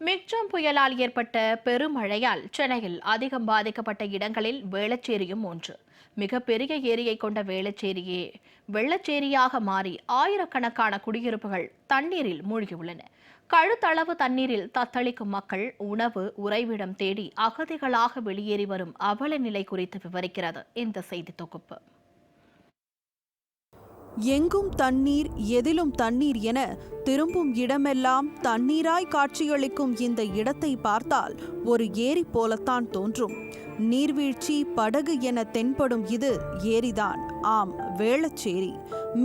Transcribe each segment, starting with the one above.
Michaung புயலால் ஏற்பட்ட பெருமழையால் சென்னையில் அதிகம் பாதிக்கப்பட்ட இடங்களில் வேளச்சேரியும் ஒன்று. மிகப்பெரிய ஏரியை கொண்ட வேளச்சேரியே வெள்ளச்சேரியாக மாறி ஆயிரக்கணக்கான குடியிருப்புகள் தண்ணீரில் மூழ்கியுள்ளன. கழுத்தளவு தண்ணீரில் தத்தளிக்கும் மக்கள் உணவு உறைவிடம் தேடி அகதிகளாக வெளியேறி வரும் அவல நிலை குறித்து விவரிக்கிறது இந்த செய்தி தொகுப்பு. எங்கும் தண்ணீர், எதிலும் தண்ணீர் என திரும்பும் இடமெல்லாம் தண்ணீராய் காட்சியளிக்கும் இந்த இடத்தை பார்த்தால் ஒரு ஏரி போலத்தான் தோன்றும். நீர்வீழ்ச்சி, படகு என தென்படும் இது ஏரிதான். ஆம், வேளச்சேரி.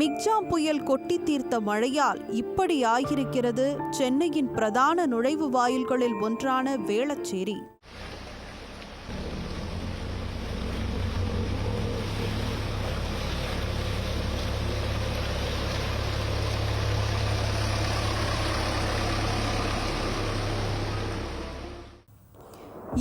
மிக்ஜாம் புயல் கொட்டி தீர்த்த மழையால் இப்படி ஆகியிருக்கிறது சென்னையின் பிரதான நுழைவு வாயில்களில் ஒன்றான வேளச்சேரி.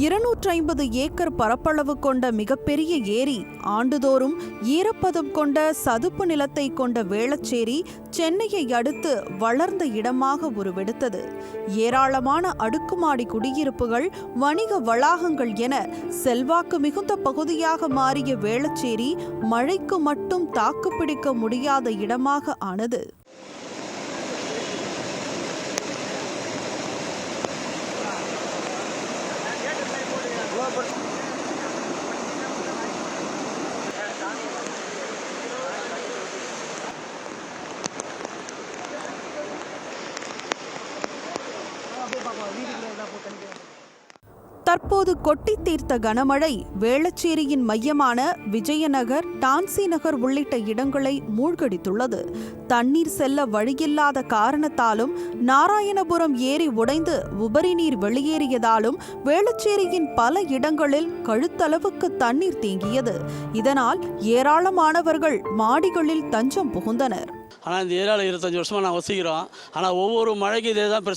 $250 ஏக்கர் பரப்பளவு கொண்ட மிகப்பெரிய ஏரி, ஆண்டுதோறும் ஈரப்பதம் கொண்ட சதுப்பு நிலத்தை கொண்ட வேளச்சேரி சென்னையை அடுத்து வளர்ந்த இடமாக உருவெடுத்தது. ஏராளமான அடுக்குமாடி குடியிருப்புகள், வணிக வளாகங்கள் என செல்வாக்கு மிகுந்த பகுதியாக மாறிய வேளச்சேரி மழைக்கு மட்டும் தாக்குப்பிடிக்க முடியாத இடமாக ஆனது. தற்போது கொட்டி தீர்த்த கனமழை வேளச்சேரியின் மையமான விஜயநகர், டான்சி நகர் உள்ளிட்ட இடங்களை மூழ்கடித்துள்ளது. தண்ணீர் செல்ல வழியில்லாத காரணத்தாலும், நாராயணபுரம் ஏரி உடைந்து உபரி நீர் வெளியேறியதாலும் வேளச்சேரியின் பல இடங்களில் கழுத்தளவுக்கு தண்ணீர் தேங்கியது. இதனால் ஏராளமானவர்கள் மாடிகளில் தஞ்சம் புகுந்தனர். ஆனால் இந்த ஏரியாவில் 25 வருஷமாக நான் வசிக்கிறோம். ஆனால் ஒவ்வொரு மழைக்கு இதே தான்